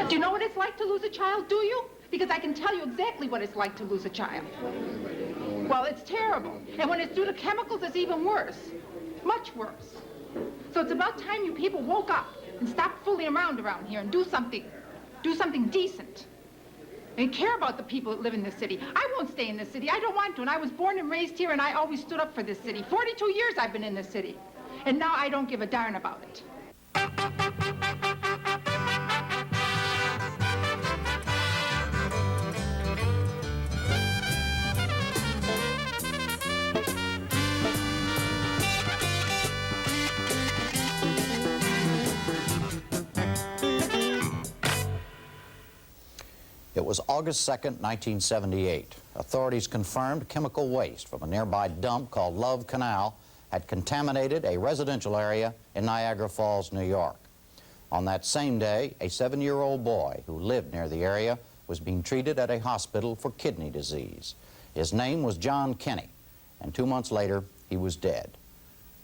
Do you know what it's like to lose a child, do you? Because I can tell you exactly what it's like to lose a child. Well, it's terrible. And when it's due to chemicals, it's even worse. Much worse. So it's about time you people woke up and stopped fooling around here and do something. Do something decent. And care about the people that live in this city. I won't stay in this city. I don't want to. And I was born and raised here, and I always stood up for this city. 42 years I've been in this city. And now I don't give a darn about it. It was August 2nd, 1978. Authorities confirmed chemical waste from a nearby dump called Love Canal had contaminated a residential area in Niagara Falls, New York. On that same day, a 7-year-old boy who lived near the area was being treated at a hospital for kidney disease. His name was John Kenny, and 2 months later, he was dead.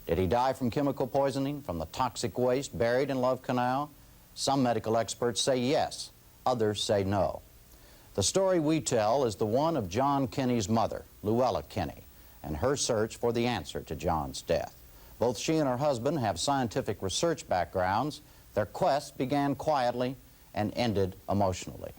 Did he die from chemical poisoning from the toxic waste buried in Love Canal? Some medical experts say yes, others say no. The story we tell is the one of John Kenny's mother, Luella Kenny, and her search for the answer to John's death. Both she and her husband have scientific research backgrounds. Their quest began quietly and ended emotionally.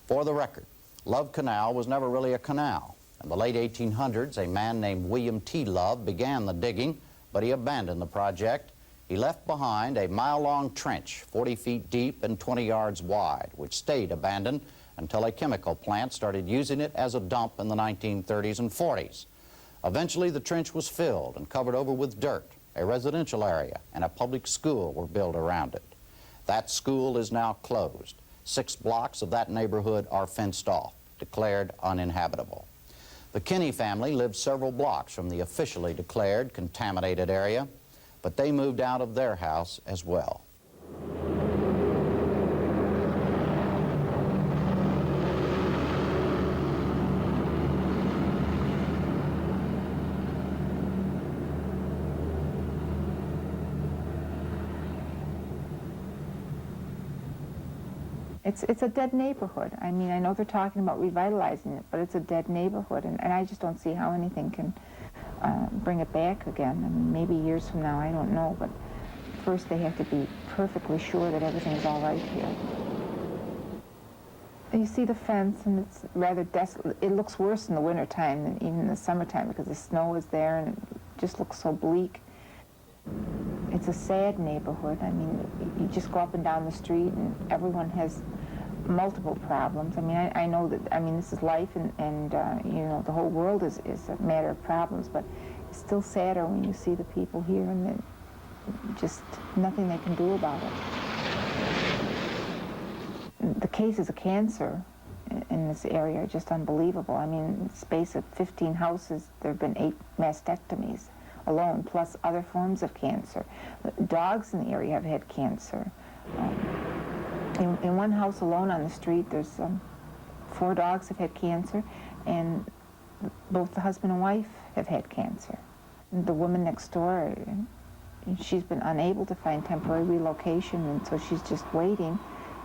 For the record, Love Canal was never really a canal. In the late 1800s, a man named William T. Love began the digging, but he abandoned the project. He left behind a mile-long trench, 40 feet deep and 20 yards wide, which stayed abandoned until a chemical plant started using it as a dump in the 1930s and 40s. Eventually, the trench was filled and covered over with dirt. A residential area and a public school were built around it. That school is now closed. 6 blocks of that neighborhood are fenced off, declared uninhabitable. The Kenny family lived several blocks from the officially declared contaminated area, but they moved out of their house as well. It's a dead neighborhood. I mean, I know they're talking about revitalizing it, but it's a dead neighborhood, and I just don't see how anything can bring it back again. I mean, maybe years from now, I don't know, but first they have to be perfectly sure that everything's all right here. You see the fence, and it's rather desolate. It looks worse in the wintertime than even in the summertime because the snow is there, and it just looks so bleak. It's a sad neighborhood. I mean, you just go up and down the street, and everyone has multiple problems. I mean, I know that, I mean, this is life, and you know, the whole world is a matter of problems, but it's still sadder when you see the people here and then just nothing they can do about it. The cases of cancer in this area are just unbelievable. I mean, in the space of 15 houses, there have been 8 mastectomies alone, plus other forms of cancer. Dogs in the area have had cancer. In one house alone on the street, there's 4 dogs have had cancer, and both the husband and wife have had cancer. And the woman next door, she's been unable to find temporary relocation, and so she's just waiting.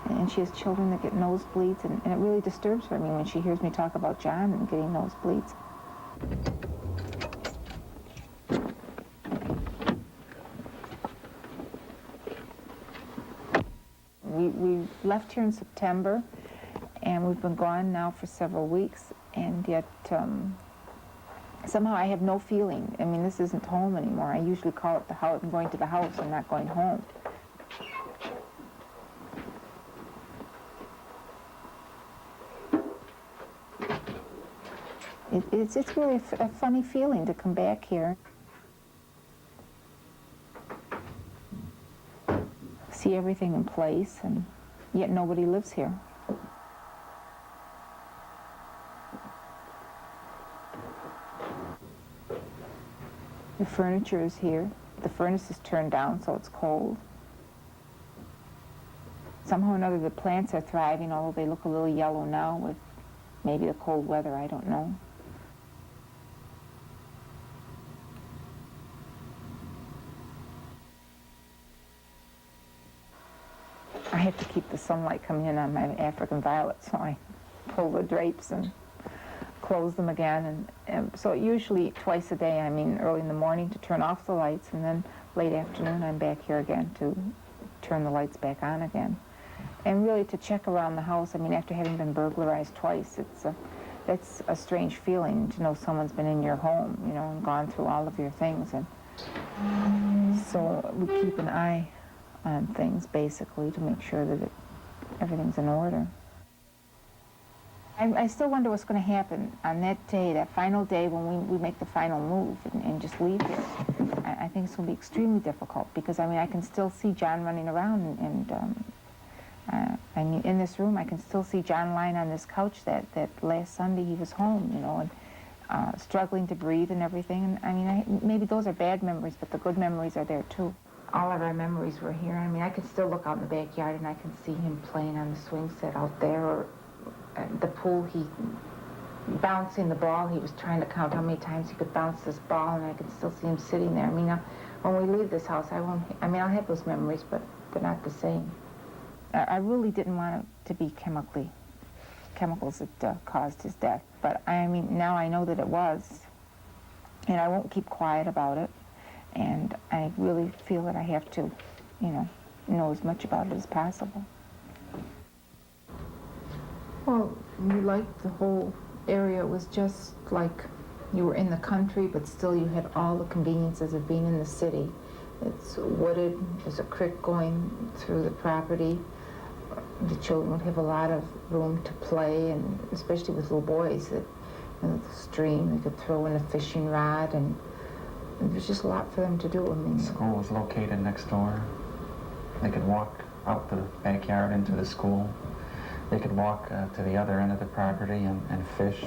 And she has children that get nosebleeds, and it really disturbs her. I mean, when she hears me talk about John and getting nosebleeds. We left here in September, and we've been gone now for several weeks, and yet somehow I have no feeling. I mean, this isn't home anymore. I usually call it the house. I'm going to the house. I'm not going home. It's really a funny feeling to come back here. See everything in place, and yet nobody lives here. The furniture is here. The furnace is turned down, so it's cold. Somehow or another, the plants are thriving, although they look a little yellow now with maybe the cold weather, I don't know. I have to keep the sunlight coming in on my African violets, so I pull the drapes and close them again. And so usually twice a day, I mean early in the morning to turn off the lights, and then late afternoon I'm back here again to turn the lights back on again. And really to check around the house, I mean, after having been burglarized twice, that's a strange feeling to know someone's been in your home, you know, and gone through all of your things. And so we keep an eye on things, basically, to make sure that everything's in order. I still wonder what's going to happen on that day, that final day when we make the final move and just leave here. I think it's going to be extremely difficult because, I mean, I can still see John running around, and I mean, in this room, I can still see John lying on this couch that last Sunday he was home, you know, and struggling to breathe and everything. And I mean, maybe those are bad memories, but the good memories are there too. All of our memories were here. I mean, I can still look out in the backyard and I can see him playing on the swing set out there, or the pool, he bouncing the ball. He was trying to count how many times he could bounce this ball, and I can still see him sitting there. I mean, when we leave this house, I'll have those memories, but they're not the same. I really didn't want it to be chemicals that caused his death. But I mean, now I know that it was, and I won't keep quiet about it. And I really feel that I have to, you know as much about it as possible. Well, we liked the whole area. It was just like you were in the country, but still you had all the conveniences of being in the city. It's wooded. There's a creek going through the property. The children would have a lot of room to play, and especially with little boys, that the stream, they could throw in a fishing rod, and there's just a lot for them to do. I mean, the school was located next door. They could walk out the backyard into the school. They could walk to the other end of the property and fish.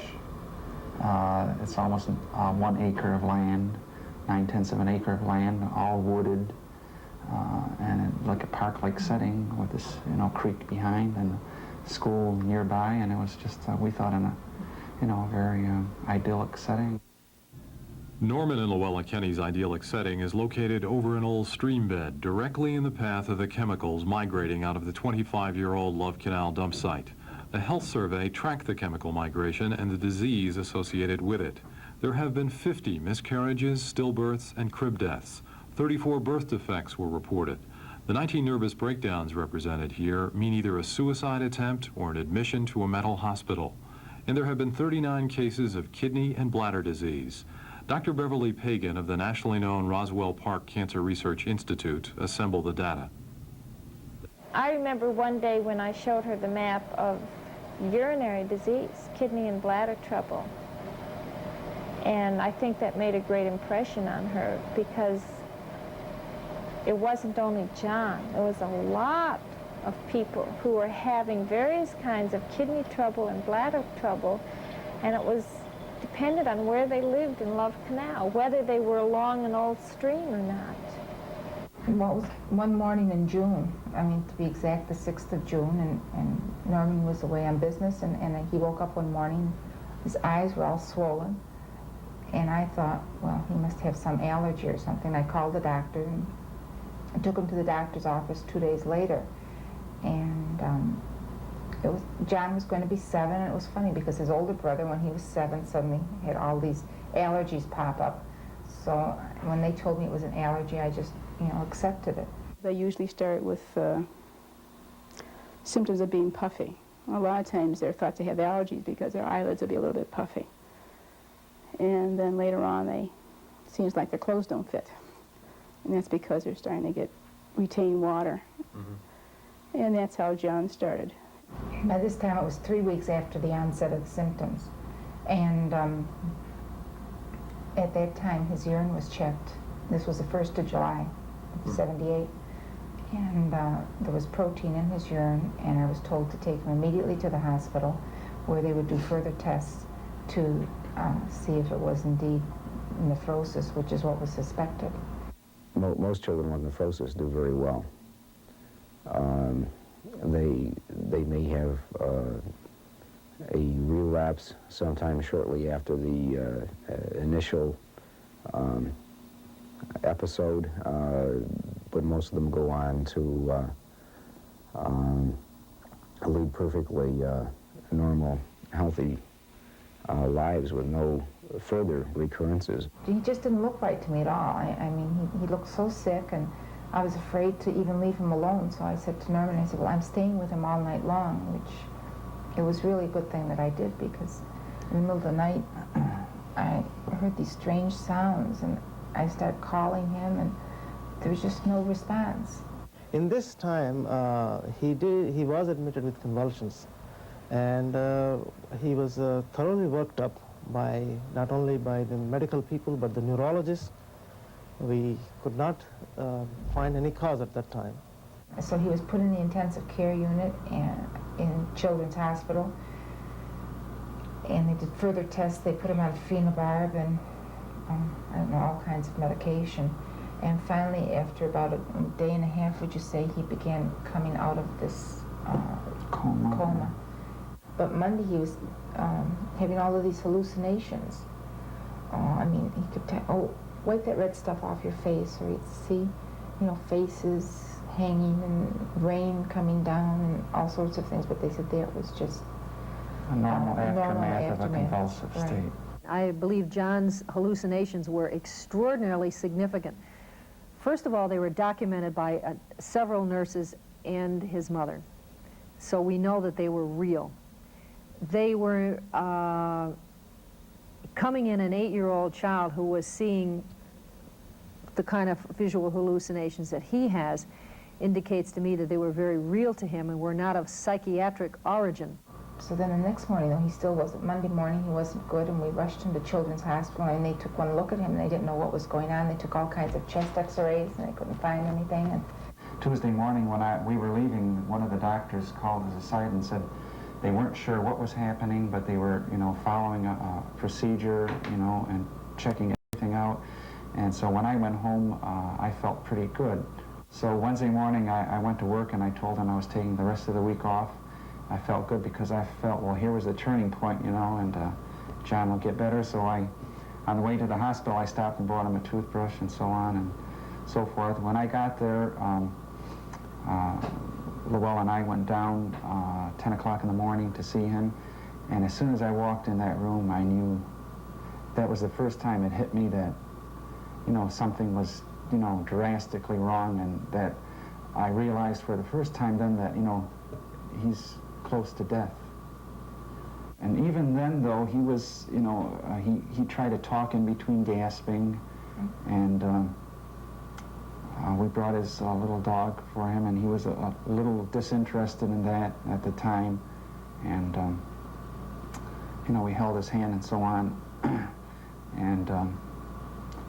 It's almost 1 acre of land, 9/10 of an acre of land, all wooded, and like a park-like setting with this, creek behind and school nearby. And it was just, we thought, in a very idyllic setting. Norman and Luella Kenny's idyllic setting is located over an old stream bed directly in the path of the chemicals migrating out of the 25-year-old Love Canal dump site. The health survey tracked the chemical migration and the disease associated with it. There have been 50 miscarriages, stillbirths, and crib deaths. 34 birth defects were reported. The 19 nervous breakdowns represented here mean either a suicide attempt or an admission to a mental hospital. And there have been 39 cases of kidney and bladder disease. Dr. Beverly Pagan of the nationally known Roswell Park Cancer Research Institute assembled the data. I remember one day when I showed her the map of urinary disease, kidney and bladder trouble. And I think that made a great impression on her, because it wasn't only John. There was a lot of people who were having various kinds of kidney trouble and bladder trouble, and it was depended on where they lived in Love Canal, whether they were along an old stream or not. Well, it was one morning in June, I mean, to be exact, the 6th of June, and Norman was away on business, and he woke up one morning, his eyes were all swollen, and I thought, well, he must have some allergy or something. I called the doctor, and I took him to the doctor's office 2 days later, and John was going to be 7, and it was funny because his older brother, when he was 7, suddenly had all these allergies pop up. So when they told me it was an allergy, I just, accepted it. They usually start with symptoms of being puffy. A lot of times they're thought to have allergies because their eyelids will be a little bit puffy. And then later on, it seems like their clothes don't fit. And that's because they're starting to get retain water. Mm-hmm. And that's how John started. By this time, it was 3 weeks after the onset of the symptoms. And at that time, his urine was checked. This was the 1st of July of '78. And there was protein in his urine, and I was told to take him immediately to the hospital, where they would do further tests to see if it was indeed nephrosis, which is what was suspected. Most children with nephrosis do very well. They may have a relapse sometime shortly after the initial episode, but most of them go on to lead perfectly normal, healthy lives with no further recurrences. He just didn't look right to me at all. I mean, he looked so sick, and I was afraid to even leave him alone. So I said to Norman, I said, well, I'm staying with him all night long, which it was really a good thing that I did, because in the middle of the night, I heard these strange sounds, and I started calling him, and there was just no response. In this time, he was admitted with convulsions, and he was thoroughly worked up by not only by the medical people but the neurologists. We could not find any cause at that time. So he was put in the intensive care unit and in Children's Hospital, and they did further tests. They put him on phenobarb and I don't know, all kinds of medication. And finally, after about a day and a half, would you say, he began coming out of this coma. But Monday he was having all of these hallucinations. I mean, he could tell, oh, wipe that red stuff off your face, or you'd see, you know, faces hanging and rain coming down and all sorts of things. But they said that was just A normal aftermath of a convulsive right. state. I believe John's hallucinations were extraordinarily significant. First of all, they were documented by several nurses and his mother. So we know that they were real. They were coming in an 8-year-old child who was seeing the kind of visual hallucinations that he has, indicates to me that they were very real to him and were not of psychiatric origin. So then the next morning, though, he still wasn't. Monday morning, he wasn't good, and we rushed him to Children's Hospital, and they took one look at him, and they didn't know what was going on. They took all kinds of chest x-rays, and they couldn't find anything. And Tuesday morning when we were leaving, one of the doctors called us aside and said they weren't sure what was happening, but they were, you know, following a procedure, you know, and checking everything out. And so when I went home, I felt pretty good. So Wednesday morning, I went to work, and I told them I was taking the rest of the week off. I felt good because I felt, well, here was the turning point, you know, and John will get better. So on the way to the hospital, I stopped and brought him a toothbrush and so on and so forth. When I got there, Luella and I went down 10 o'clock in the morning to see him. And as soon as I walked in that room, I knew that was the first time it hit me that, you know, something was, you know, drastically wrong, and that I realized for the first time then that, you know, he's close to death. And even then, though, he was, you know, he tried to talk in between gasping, and we brought his little dog for him, and he was a little disinterested in that at the time, and you know, we held his hand and so on, and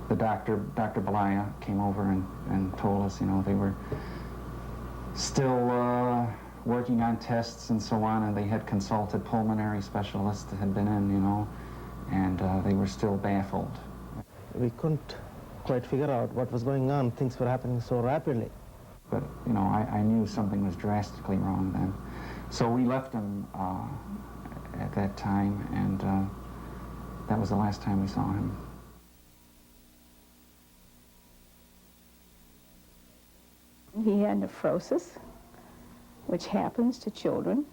the Dr. Belaya came over and told us, you know, they were still working on tests and so on, and they had consulted pulmonary specialists that had been in, you know, and they were still baffled. We couldn't quite figure out what was going on. Things were happening so rapidly. But, you know, I knew something was drastically wrong then. So we left him at that time, and that was the last time we saw him. He had nephrosis, which happens to children.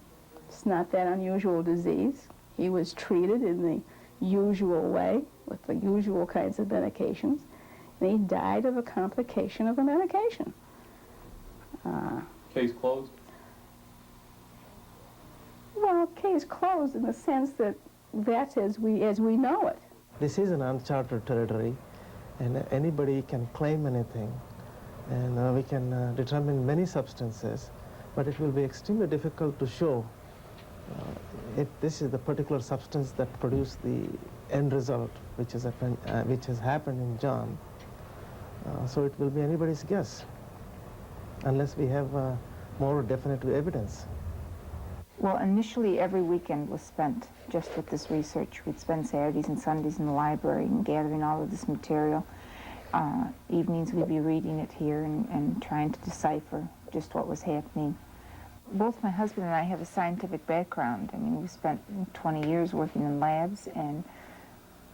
It's not that unusual disease. He was treated in the usual way with the usual kinds of medications, and he died of a complication of the medication. Case closed? Well, case closed in the sense that that's as we know it. This is an uncharted territory, and anybody can claim anything, and we can determine many substances, but it will be extremely difficult to show if this is the particular substance that produced the end result, which has happened in John. So it will be anybody's guess, unless we have more definitive evidence. well, initially every weekend was spent just with this research. We'd spend Saturdays and Sundays in the library and gathering all of this material. Evenings we'd be reading it here and trying to decipher just what was happening. Both my husband and I have a scientific background. I mean, we spent 20 years working in labs and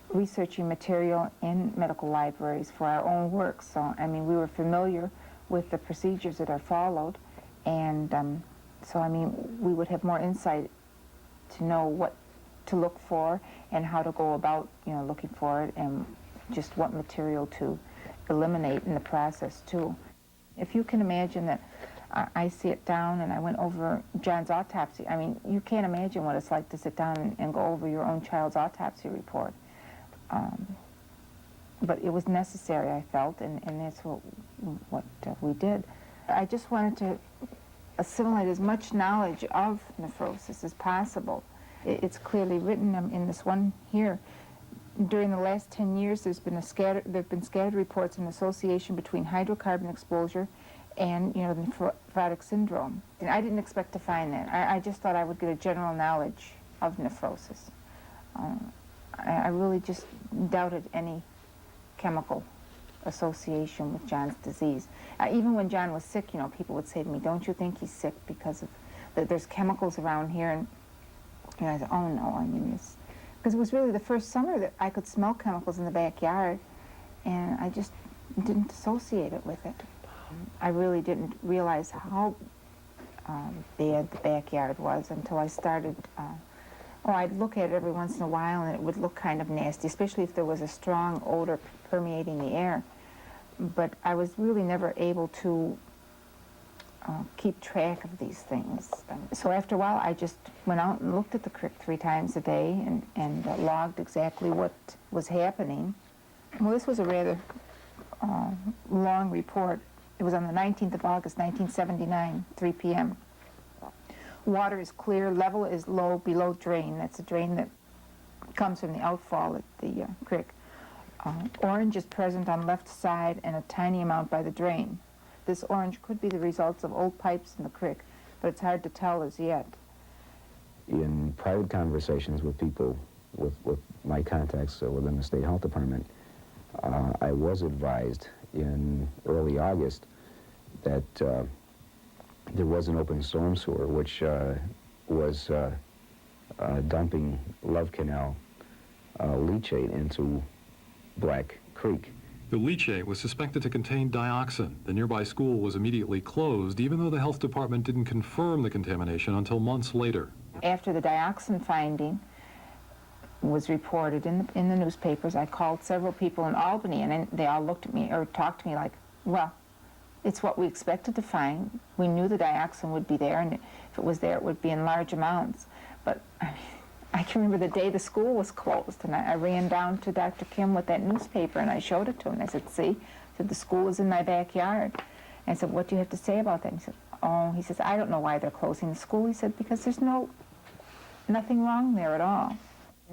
researching material in medical libraries for our own work. So, I mean, we were familiar with the procedures that are followed, and So, I mean, we would have more insight to know what to look for and how to go about, you know, looking for it, and just what material to eliminate in the process, too. If you can imagine that I sit down and I went over John's autopsy, I mean, you can't imagine what it's like to sit down and go over your own child's autopsy report. But it was necessary, I felt, and that's what we did. I just wanted to assimilate as much knowledge of nephrosis as possible. It's clearly written in this one here. During the last 10 years, there have been scattered reports in association between hydrocarbon exposure and, you know, the nephrotic syndrome. And I didn't expect to find that. I just thought I would get a general knowledge of nephrosis. I really just doubted any chemical association with John's disease. Even when John was sick, you know, people would say to me, "Don't you think he's sick because of there's chemicals around here?" And I said, "Oh no, I mean it's," because it was really the first summer that I could smell chemicals in the backyard, and I just didn't associate it with it. I really didn't realize how bad the backyard was until I started. I'd look at it every once in a while, and it would look kind of nasty, especially if there was a strong odor permeating the air. But I was really never able to keep track of these things. So after a while, I just went out and looked at the creek 3 times a day and logged exactly what was happening. Well, this was a rather long report. It was on the 19th of August, 1979, 3 p.m. Water is clear, level is low below drain. That's a drain that comes from the outfall at the creek. Orange is present on left side and a tiny amount by the drain. This orange could be the results of old pipes in the creek, but it's hard to tell as yet. In private conversations with people, with my contacts within the State Health Department, I was advised in early August that there was an open storm sewer which was dumping Love Canal leachate into Black Creek. The leachate was suspected to contain dioxin. The nearby school was immediately closed, even though the health department didn't confirm the contamination until months later. After the dioxin finding was reported in the newspapers, I called several people in Albany, and they all looked at me or talked to me like, well, it's what we expected to find. We knew the dioxin would be there, and if it was there, it would be in large amounts. But I can remember the day the school was closed, and I ran down to Dr. Kim with that newspaper, and I showed it to him. I said, "See," I said, "the school is in my backyard." And I said, "What do you have to say about that?" And he said, "Oh," he says, "I don't know why they're closing the school." He said, "Because there's nothing wrong there at all."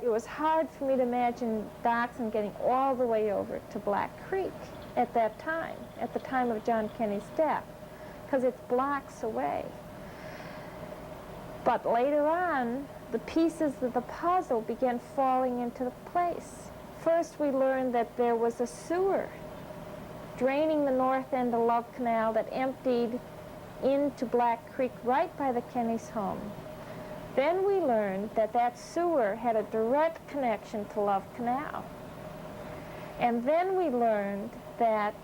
It was hard for me to imagine dioxin getting all the way over to Black Creek at that time, at the time of John Kenny's death, because it's blocks away. But later on, the pieces of the puzzle began falling into place. First, we learned that there was a sewer draining the north end of Love Canal that emptied into Black Creek right by the Kenny's home. Then we learned that that sewer had a direct connection to Love Canal. And then we learned that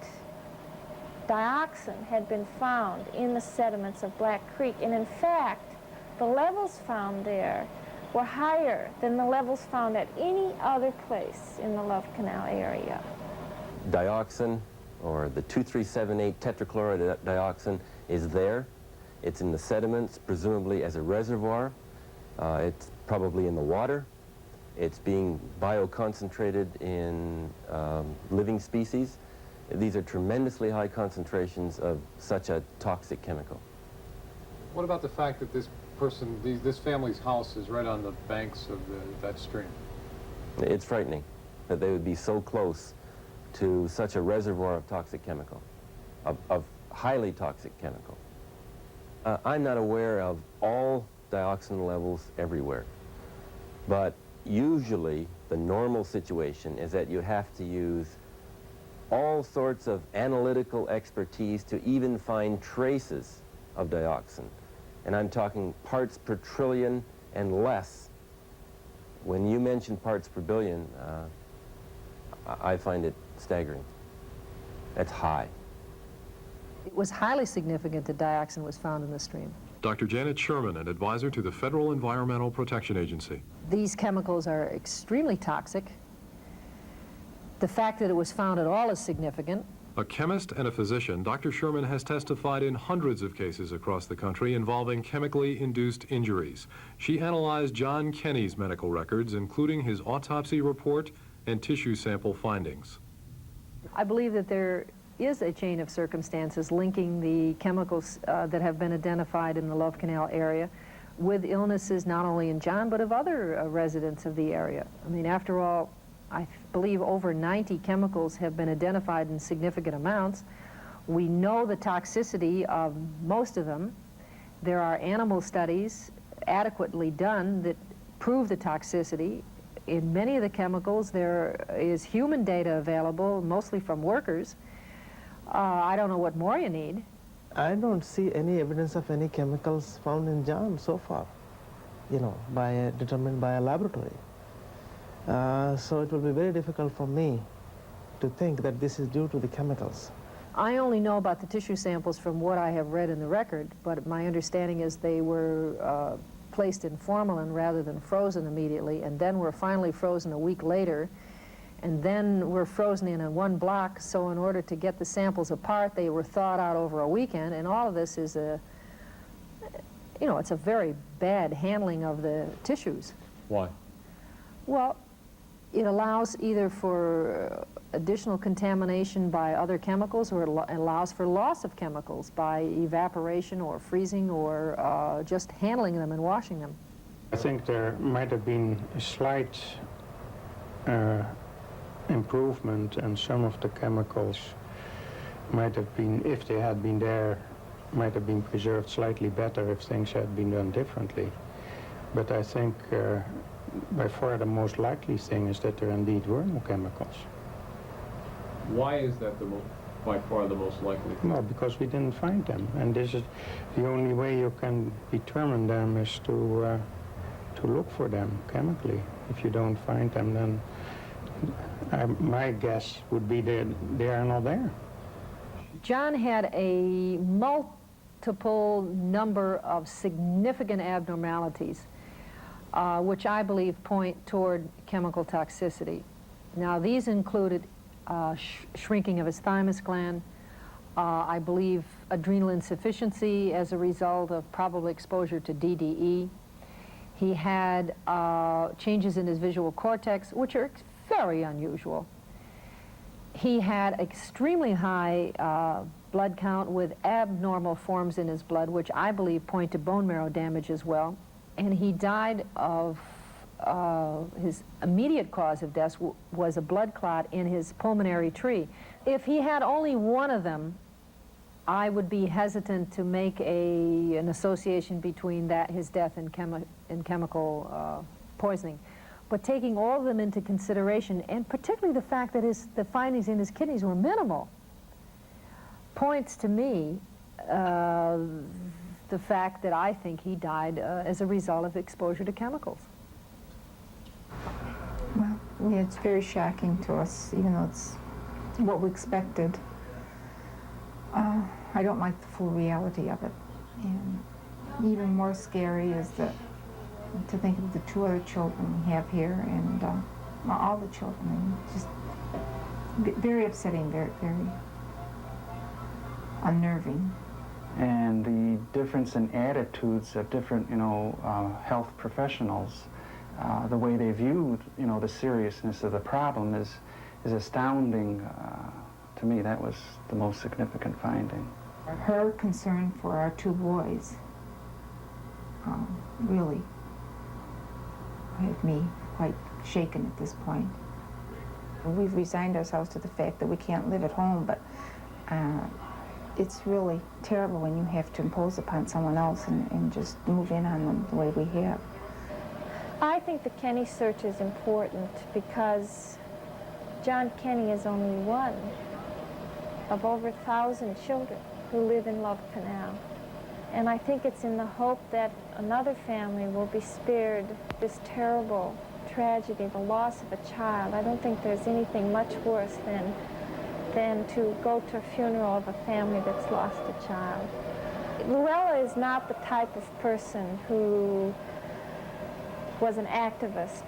dioxin had been found in the sediments of Black Creek. And in fact, the levels found there were higher than the levels found at any other place in the Love Canal area. Dioxin, or the 2378 tetrachloride dioxin, is there. It's in the sediments, presumably as a reservoir. It's probably in the water. It's being bioconcentrated in living species. These are tremendously high concentrations of such a toxic chemical. What about the fact that this family's house is right on the banks of that stream? It's frightening that they would be so close to such a reservoir of toxic chemical, of highly toxic chemical. I'm not aware of all dioxin levels everywhere, but usually the normal situation is that you have to use all sorts of analytical expertise to even find traces of dioxin. And I'm talking parts per trillion and less. When you mention parts per billion, I find it staggering. That's high. It was highly significant that dioxin was found in the stream. Dr. Janet Sherman, an advisor to the Federal Environmental Protection Agency. These chemicals are extremely toxic. The fact that it was found at all is significant. A chemist and a physician, Dr. Sherman has testified in hundreds of cases across the country involving chemically induced injuries. She analyzed John Kenny's medical records, including his autopsy report and tissue sample findings. I believe that there is a chain of circumstances linking the chemicals that have been identified in the Love Canal area with illnesses not only in John but of other residents of the area. I mean, after all, I believe over 90 chemicals have been identified in significant amounts. We know the toxicity of most of them. There are animal studies adequately done that prove the toxicity. In many of the chemicals, there is human data available, mostly from workers. I don't know what more you need. I don't see any evidence of any chemicals found in John so far, you know, determined by a laboratory. So it will be very difficult for me to think that this is due to the chemicals. I only know about the tissue samples from what I have read in the record, but my understanding is they were placed in formalin rather than frozen immediately, and then were finally frozen a week later, and then were frozen in one block, so in order to get the samples apart, they were thawed out over a weekend, and all of this is it's a very bad handling of the tissues. Why? Well, it allows either for additional contamination by other chemicals, or it allows for loss of chemicals by evaporation or freezing or just handling them and washing them. I think there might have been a slight improvement, and some of the chemicals might have been, if they had been there, might have been preserved slightly better if things had been done differently. But I think by far the most likely thing is that there indeed were no chemicals. Why is that by far the most likely? Well, because we didn't find them, and this is the only way you can determine them is to look for them chemically. If you don't find them, then my guess would be that they are not there. John had a multiple number of significant abnormalities, which I believe point toward chemical toxicity. Now, these included shrinking of his thymus gland, I believe adrenal insufficiency as a result of probable exposure to DDE. He had changes in his visual cortex, which are very unusual. He had extremely high blood count with abnormal forms in his blood, which I believe point to bone marrow damage as well. And he died of, his immediate cause of death was a blood clot in his pulmonary tree. If he had only one of them, I would be hesitant to make an association between his death and chemical poisoning. But taking all of them into consideration, and particularly the fact that the findings in his kidneys were minimal, points to me the fact that I think he died as a result of exposure to chemicals. Well, yeah, it's very shocking to us, even though it's what we expected. I don't like the full reality of it. And even more scary is to think of the two other children we have here, and all the children. And just very upsetting, very, very unnerving. And the difference in attitudes of different, health professionals, the way they view, the seriousness of the problem is astounding. To me, that was the most significant finding. Her concern for our two boys really had me quite shaken at this point. We've resigned ourselves to the fact that we can't live at home, but it's really terrible when you have to impose upon someone else and just move in on them the way we have. I think the Kenny search is important because John Kenny is only one of over 1,000 children who live in Love Canal. And I think it's in the hope that another family will be spared this terrible tragedy, the loss of a child. I don't think there's anything much worse than to go to a funeral of a family that's lost a child. Luella is not the type of person who was an activist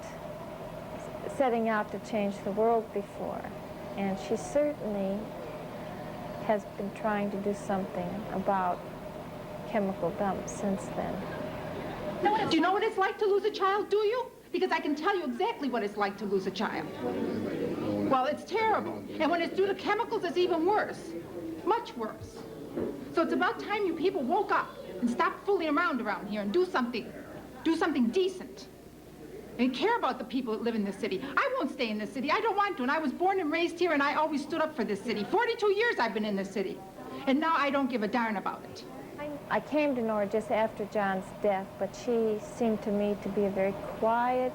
setting out to change the world before. And she certainly has been trying to do something about chemical dumps since then. Do you know what it's like to lose a child, do you? Because I can tell you exactly what it's like to lose a child. Well, it's terrible. And when it's due to chemicals, it's even worse. Much worse. So it's about time you people woke up and stopped fooling around here and do something decent. And care about the people that live in this city. I won't stay in this city. I don't want to. And I was born and raised here, and I always stood up for this city. 42 years I've been in this city. And now I don't give a darn about it. I came to know her just after John's death, but she seemed to me to be a very quiet,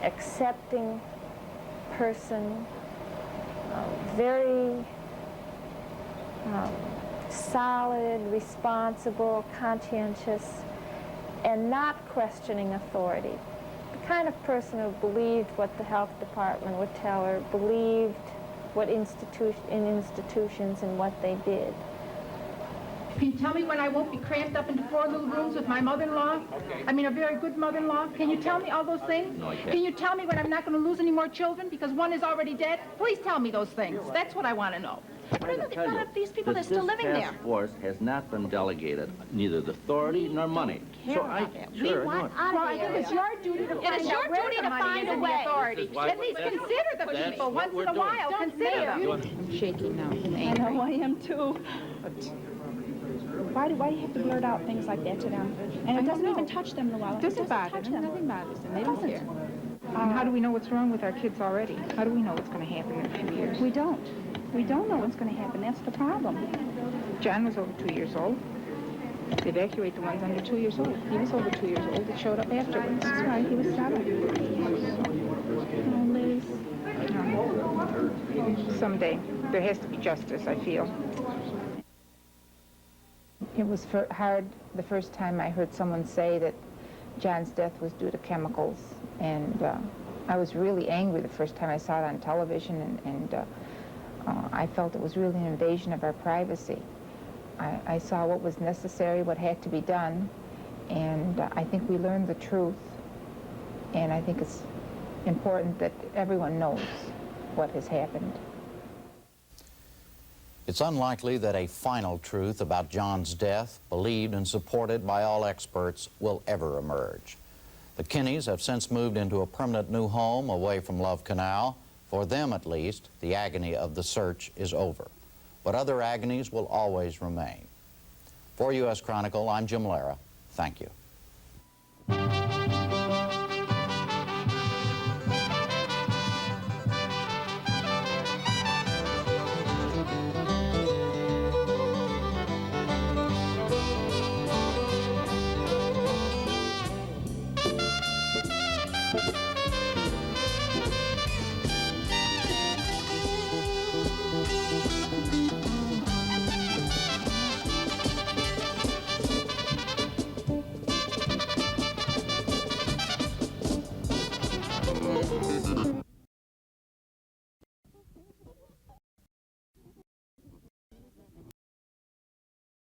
accepting person, very solid, responsible, conscientious, and not questioning authority. The kind of person who believed what the health department would tell her, believed what institutions and what they did. Can you tell me when I won't be cramped up into 4 little rooms with my mother-in-law? I mean, a very good mother-in-law. Can you tell me all those things? No, I can't. Can you tell me when I'm not going to lose any more children because one is already dead? Please tell me those things. That's what I want to know. What are these people that are still living there? This task force has not been delegated neither the authority nor money. So I Well, I think it's your duty to find out where the money is in the authority. At least consider the people once in a while. Consider them. I'm shaking now. I know I am too. Why do you have to blurt out things like that to them? And it doesn't even touch them, Luella. It doesn't bother them. Nothing bothers them. They don't care. And how do we know what's wrong with our kids already? How do we know what's going to happen in a few years? We don't. We don't know what's going to happen. That's the problem. John was over 2 years old. They evacuate the ones under 2 years old. He was over 2 years old. It showed up afterwards. That's right. He was 7. Oh, Liz. Someday, there has to be justice, I feel. It was hard the first time I heard someone say that John's death was due to chemicals, and I was really angry the first time I saw it on television, and I felt it was really an invasion of our privacy. I saw what was necessary, what had to be done, and I think we learned the truth, and I think it's important that everyone knows what has happened. It's unlikely that a final truth about John's death, believed and supported by all experts, will ever emerge. The Kennys have since moved into a permanent new home away from Love Canal. For them, at least, the agony of the search is over. But other agonies will always remain. For US Chronicle, I'm Jim Lara. Thank you.